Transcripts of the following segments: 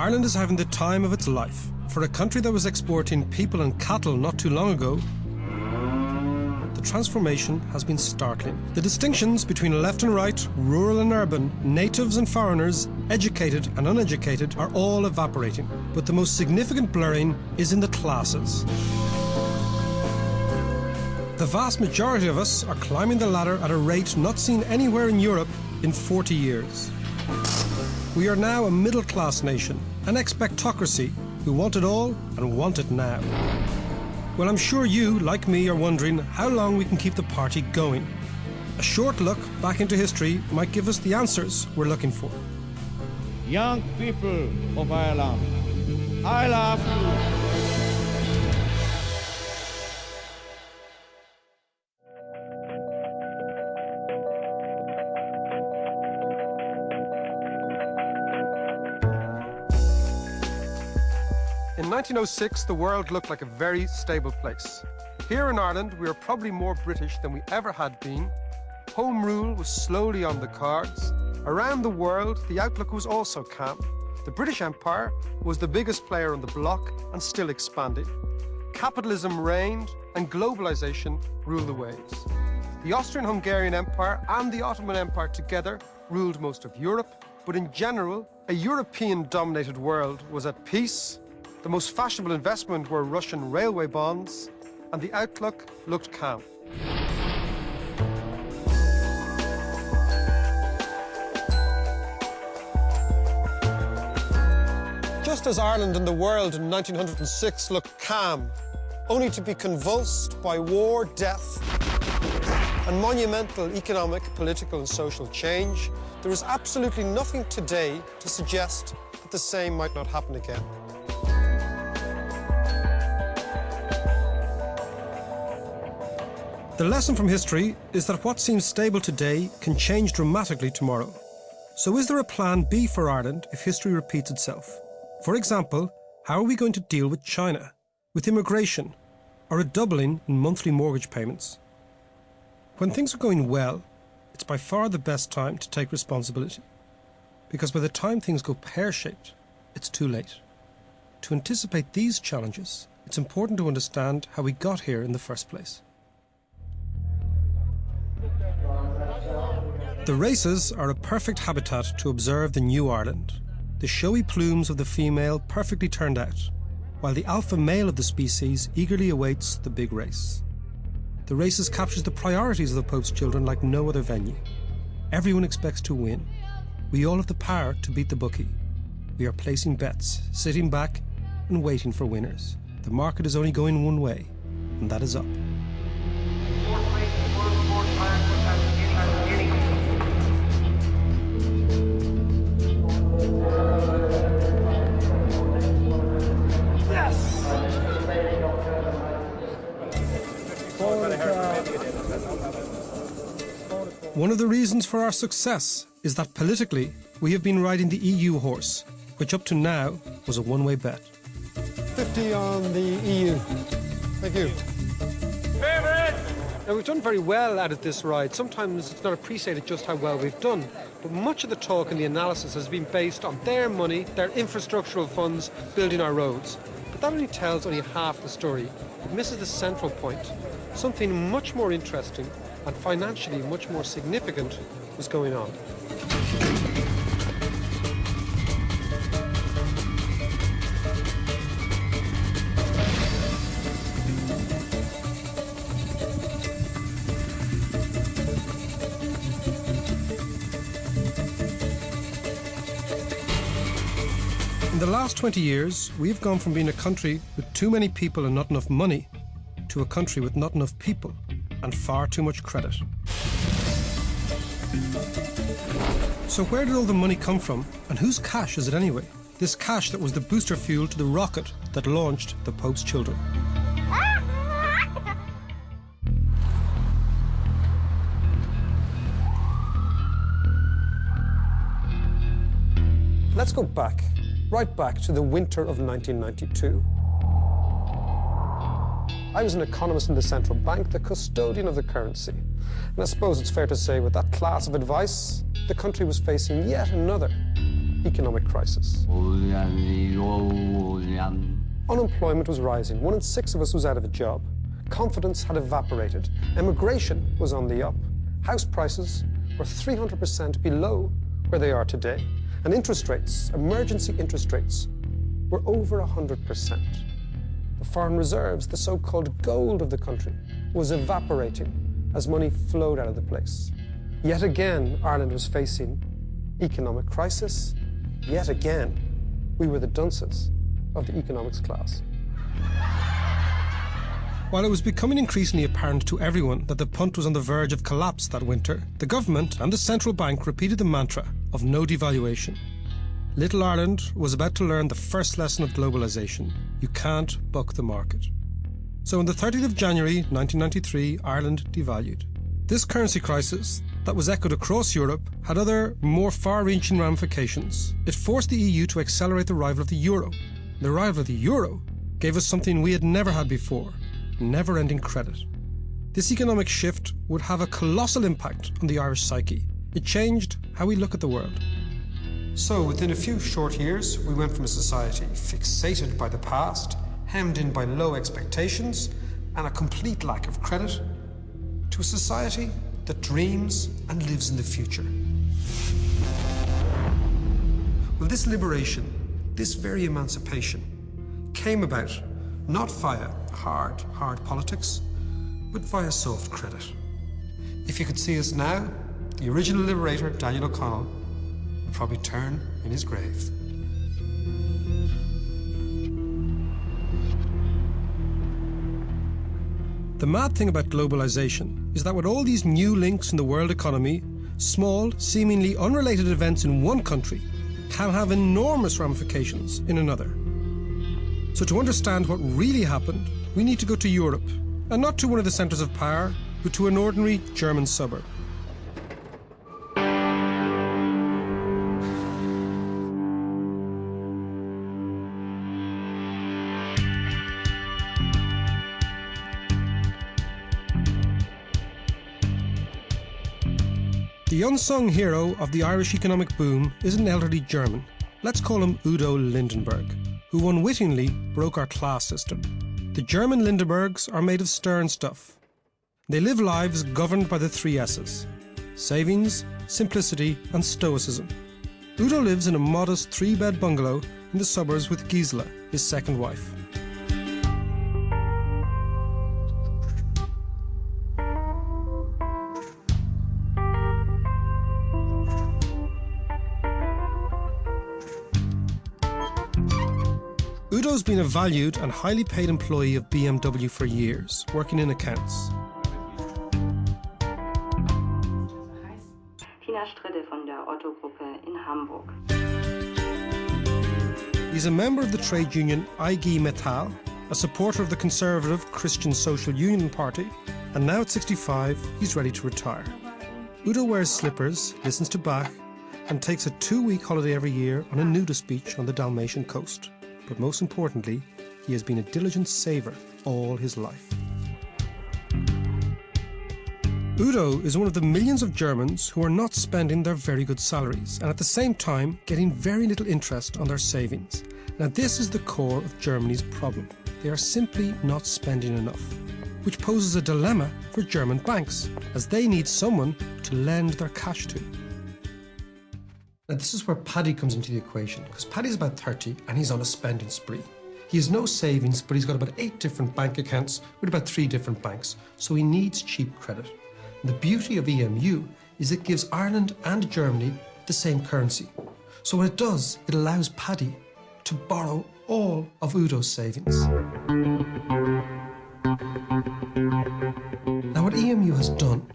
Ireland is having the time of its life. For a country that was exporting people and cattle not too long ago, the transformation has been startling. The distinctions between left and right, rural and urban, natives and foreigners, educated and uneducated are all evaporating. But the most significant blurring is in the classes. The vast majority of us are climbing the ladder at a rate not seen anywhere in Europe in 40 years. We are now a middle-class nation, an expectocracy who want it all and want it now. Well, I'm sure you, like me, are wondering how long we can keep the party going. A short look back into history might give us the answers we're looking for. Young people of Ireland, I love you. In 1906, the world looked like a very stable place. Here in Ireland, we are probably more British than we ever had been. Home rule was slowly on the cards. Around the world, the outlook was also calm. The British Empire was the biggest player on the block and still expanding. Capitalism reigned and globalization ruled the waves. The Austrian-Hungarian Empire and the Ottoman Empire together ruled most of Europe, but in general, a European-dominated world was at peace. The most fashionable investment were Russian railway bonds, and the outlook looked calm. Just as Ireland and the world in 1906 looked calm, only to be convulsed by war, death, and monumental economic, political, and social change, there is absolutely nothing today to suggest that the same might not happen again. The lesson from history is that what seems stable today can change dramatically tomorrow. So is there a plan B for Ireland if history repeats itself? For example, how are we going to deal with China, with immigration, or a doubling in monthly mortgage payments? When things are going well, it's by far the best time to take responsibility. Because by the time things go pear-shaped, it's too late. To anticipate these challenges, it's important to understand how we got here in the first place. The races are a perfect habitat to observe the new Ireland. The showy plumes of the female perfectly turned out, while the alpha male of the species eagerly awaits the big race. The races captures the priorities of the Pope's children like no other venue. Everyone expects to win. We all have the power to beat the bookie. We are placing bets, sitting back and waiting for winners. The market is only going one way, and that is up. One of the reasons for our success is that politically we have been riding the EU horse, which up to now was a one-way bet. 50 on the EU. Thank you. Now, we've done very well out of this ride. Sometimes it's not appreciated just how well we've done, but much of the talk and the analysis has been based on their money, their infrastructural funds, building our roads. But that only tells half the story. It misses the central point. Something much more interesting and financially much more significant was going on. In the last 20 years, we have gone from being a country with too many people and not enough money to a country with not enough people and far too much credit. So where did all the money come from, and whose cash is it anyway? This cash that was the booster fuel to the rocket that launched the Pope's children. Let's go back, right back to the winter of 1992. I was an economist in the central bank, the custodian of the currency. And I suppose it's fair to say with that class of advice, the country was facing yet another economic crisis. Unemployment was rising. 1 in 6 of us was out of a job. Confidence had evaporated. Immigration was on the up. House prices were 300% below where they are today. And interest rates, emergency interest rates, were over 100%. The foreign reserves, the so-called gold of the country, was evaporating as money flowed out of the place. Yet again, Ireland was facing economic crisis. Yet again, we were the dunces of the economics class. While it was becoming increasingly apparent to everyone that the punt was on the verge of collapse that winter, the government and the central bank repeated the mantra of no devaluation. Little Ireland was about to learn the first lesson of globalisation. You can't buck the market. So on the 30th of January 1993, Ireland devalued. This currency crisis that was echoed across Europe had other, more far-reaching ramifications. It forced the EU to accelerate the arrival of the euro. The arrival of the euro gave us something we had never had before: never-ending credit. This economic shift would have a colossal impact on the Irish psyche. It changed how we look at the world. So within a few short years, we went from a society fixated by the past, hemmed in by low expectations and a complete lack of credit, to a society that dreams and lives in the future. Well, this liberation, this very emancipation, came about not via hard politics, but via soft credit. If you could see us now, the original liberator, Daniel O'Connell, would probably turn in his grave. The mad thing about globalisation is that with all these new links in the world economy, small, seemingly unrelated events in one country can have enormous ramifications in another. So to understand what really happened, we need to go to Europe, and not to one of the centres of power, but to an ordinary German suburb. The unsung hero of the Irish economic boom is an elderly German. Let's call him Udo Lindenberg, who unwittingly broke our class system. The German Lindenbergs are made of stern stuff. They live lives governed by the 3 S's: savings, simplicity and stoicism. Udo lives in a modest 3-bed bungalow in the suburbs with Gisela, his second wife. Udo's been a valued and highly paid employee of BMW for years, working in accounts. Von der Otto-Gruppe in Hamburg. He's a member of the trade union IG Metall, a supporter of the conservative Christian Social Union Party, and now at 65, he's ready to retire. Udo wears slippers, listens to Bach, and takes a 2-week holiday every year on a nudist beach on the Dalmatian coast. But most importantly, he has been a diligent saver all his life. Udo is one of the millions of Germans who are not spending their very good salaries and at the same time getting very little interest on their savings. Now this is the core of Germany's problem. They are simply not spending enough, which poses a dilemma for German banks, as they need someone to lend their cash to. Now this is where Paddy comes into the equation, because Paddy's about 30 and he's on a spending spree. He has no savings, but he's got about 8 different bank accounts with about 3 different banks, so he needs cheap credit. And the beauty of EMU is it gives Ireland and Germany the same currency. So what it does, it allows Paddy to borrow all of Udo's savings. Now what EMU has done,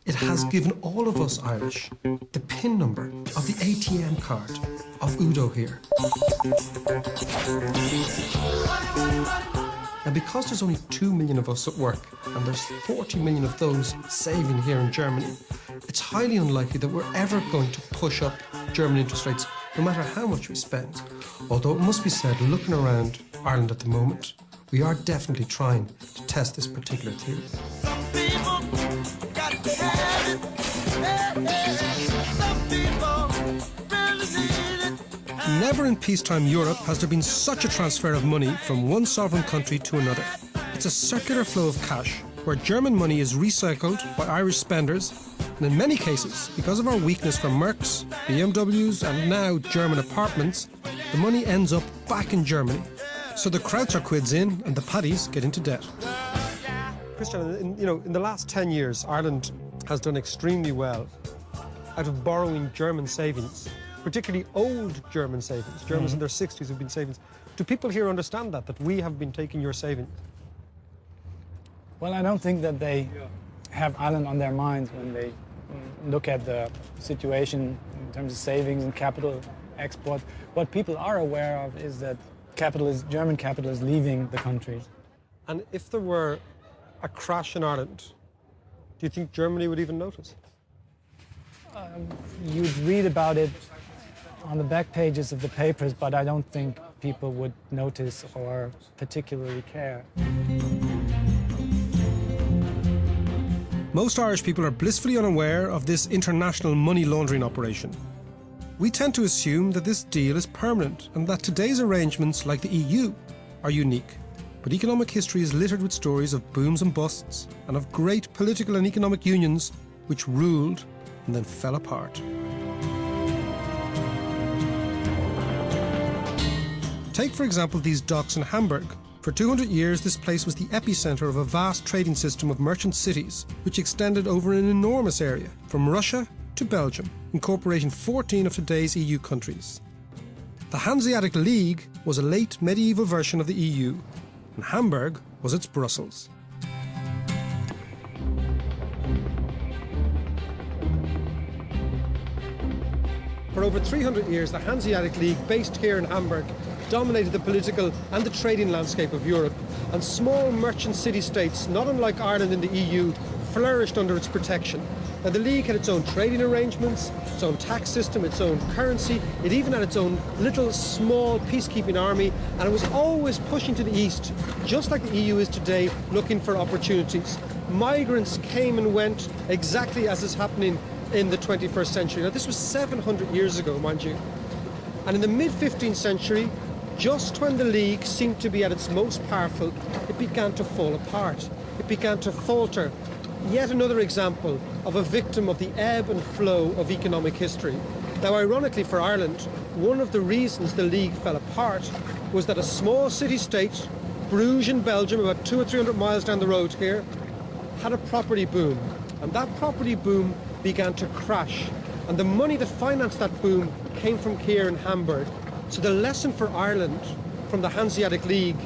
it has given all of us Irish the PIN number of the ATM card of Udo here. And because there's only 2 million of us at work and there's 40 million of those saving here in Germany, it's highly unlikely that we're ever going to push up German interest rates no matter how much we spend. Although it must be said, looking around Ireland at the moment, we are definitely trying to test this particular theory. Some people got to have it. Some people really need it. Never in peacetime Europe has there been such a transfer of money from one sovereign country to another. It's a circular flow of cash, where German money is recycled by Irish spenders, and in many cases, because of our weakness for Mercs, BMWs and now German apartments, the money ends up back in Germany. So the Kreutzer quids in and the paddies get into debt. Christian, in the last 10 years, Ireland has done extremely well out of borrowing German savings, particularly old German savings, Germans in their 60s who've been savings. Do people here understand that we have been taking your savings? Well, I don't think that they have Ireland on their minds when they look at the situation in terms of savings and capital export. What people are aware of is that German capital is leaving the country. And if there were a crash in Ireland, do you think Germany would even notice? You'd read about it on the back pages of the papers, but I don't think people would notice or particularly care. Most Irish people are blissfully unaware of this international money laundering operation. We tend to assume that this deal is permanent and that today's arrangements, like the EU, are unique. But economic history is littered with stories of booms and busts and of great political and economic unions which ruled and then fell apart. Take, for example, these docks in Hamburg. For 200 years, this place was the epicenter of a vast trading system of merchant cities, which extended over an enormous area, from Russia to Belgium, incorporating 14 of today's EU countries. The Hanseatic League was a late medieval version of the EU, and Hamburg was its Brussels. For over 300 years, the Hanseatic League, based here in Hamburg, dominated the political and the trading landscape of Europe, and small merchant city-states, not unlike Ireland in the EU, flourished under its protection. Now, the League had its own trading arrangements, its own tax system, its own currency. It even had its own little, small peacekeeping army, and it was always pushing to the east, just like the EU is today, looking for opportunities. Migrants came and went exactly as is happening in the 21st century. Now, this was 700 years ago, mind you. And in the mid-15th century, just when the League seemed to be at its most powerful, it began to fall apart. It began to falter. Yet another example of a victim of the ebb and flow of economic history. Now, ironically for Ireland, one of the reasons the League fell apart was that a small city-state, Bruges in Belgium, about 200 or 300 miles down the road here, had a property boom. And that property boom began to crash. And the money that financed that boom came from here in Hamburg. So the lesson for Ireland from the Hanseatic League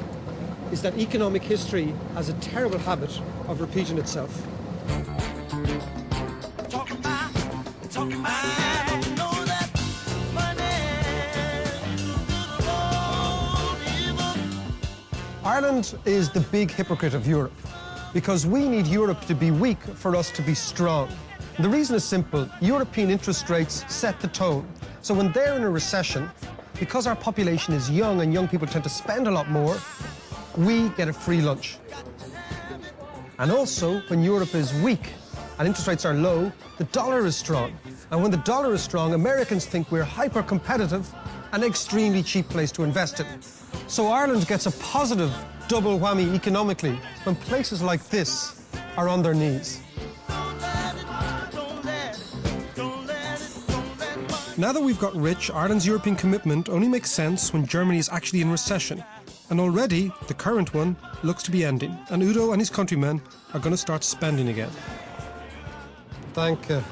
is that economic history has a terrible habit of repeating itself. Ireland is the big hypocrite of Europe because we need Europe to be weak for us to be strong. The reason is simple. European interest rates set the tone. So when they're in a recession, because our population is young and young people tend to spend a lot more, we get a free lunch. And also, when Europe is weak and interest rates are low, the dollar is strong. And when the dollar is strong, Americans think we're hyper-competitive and an extremely cheap place to invest in. So Ireland gets a positive double whammy economically when places like this are on their knees. Now that we've got rich, Ireland's European commitment only makes sense when Germany is actually in recession. And already, the current one looks to be ending, and Udo and his countrymen are going to start spending again. Thank you.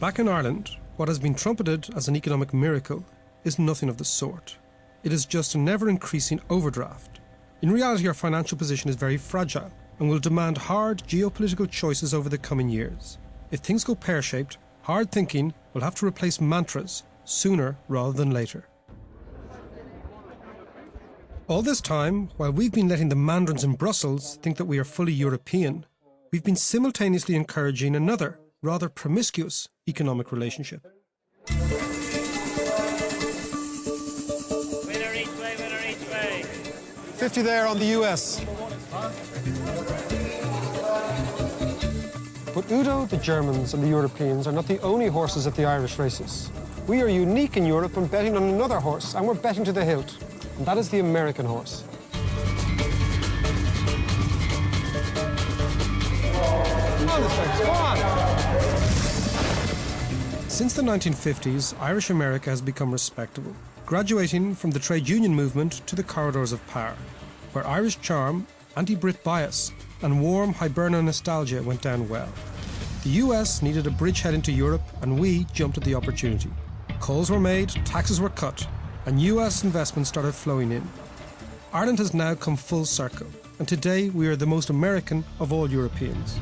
Back in Ireland, what has been trumpeted as an economic miracle is nothing of the sort. It is just a never-increasing overdraft. In reality, our financial position is very fragile and will demand hard geopolitical choices over the coming years. If things go pear-shaped, hard thinking will have to replace mantras sooner rather than later. All this time, while we've been letting the mandarins in Brussels think that we are fully European, we've been simultaneously encouraging another, rather promiscuous economic relationship. Winner each way, winner each way. 50 there on the US. But Udo, the Germans and the Europeans are not the only horses at the Irish races. We are unique in Europe in betting on another horse, and we're betting to the hilt, and that is the American horse. Come on, come on! Since the 1950s, Irish America has become respectable, graduating from the trade union movement to the corridors of power, where Irish charm, anti-Brit bias, and warm Hiberno nostalgia went down well. The US needed a bridgehead into Europe, and we jumped at the opportunity. Calls were made, taxes were cut, and US investment started flowing in. Ireland has now come full circle, and today we are the most American of all Europeans.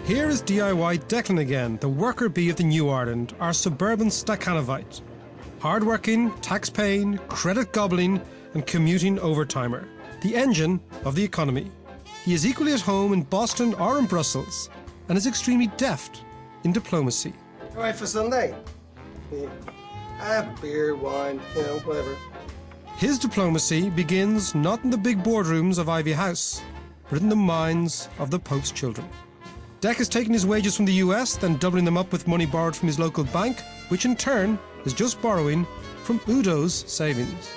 Here is DIY Declan again, the worker bee of the New Ireland, our suburban Stakhanovite. Hard-working, tax-paying, credit-gobbling and commuting overtimer. The engine of the economy. He is equally at home in Boston or in Brussels and is extremely deft in diplomacy. All right for Sunday? Beer, wine, whatever. His diplomacy begins not in the big boardrooms of Ivy House, but in the minds of the Pope's children. Deck has taken his wages from the US, then doubling them up with money borrowed from his local bank, which in turn is just borrowing from Udo's savings.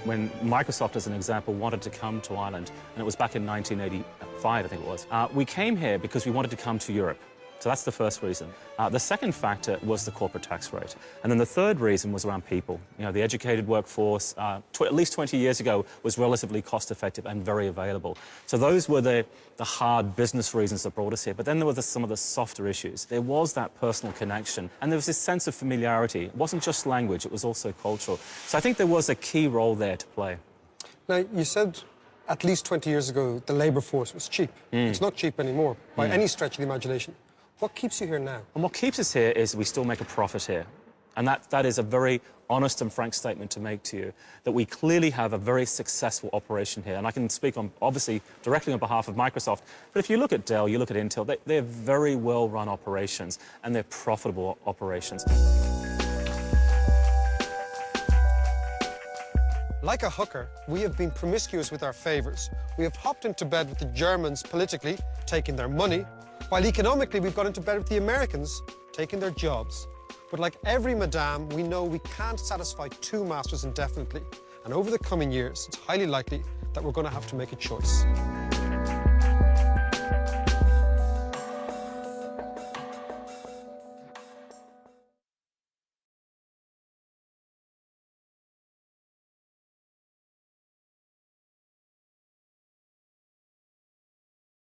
When Microsoft, as an example, wanted to come to Ireland, and it was back in 1985, I think it was, we came here because we wanted to come to Europe. So that's the first reason. The second factor was the corporate tax rate. And then the third reason was around people. The educated workforce, at least 20 years ago, was relatively cost-effective and very available. So those were the hard business reasons that brought us here. But then there were some of the softer issues. There was that personal connection, and there was this sense of familiarity. It wasn't just language, it was also cultural. So I think there was a key role there to play. Now, you said at least 20 years ago the labour force was cheap. It's not cheap anymore, by any stretch of the imagination. What keeps you here now? And what keeps us here is we still make a profit here. And that is a very honest and frank statement to make to you, that we clearly have a very successful operation here. And I can speak obviously directly on behalf of Microsoft, but if you look at Dell, you look at Intel, they're very well-run operations, and they're profitable operations. Like a hooker, we have been promiscuous with our favours. We have hopped into bed with the Germans politically, taking their money, while economically we've got into bed with the Americans, taking their jobs. But like every madame, we know we can't satisfy two masters indefinitely. And over the coming years, it's highly likely that we're going to have to make a choice.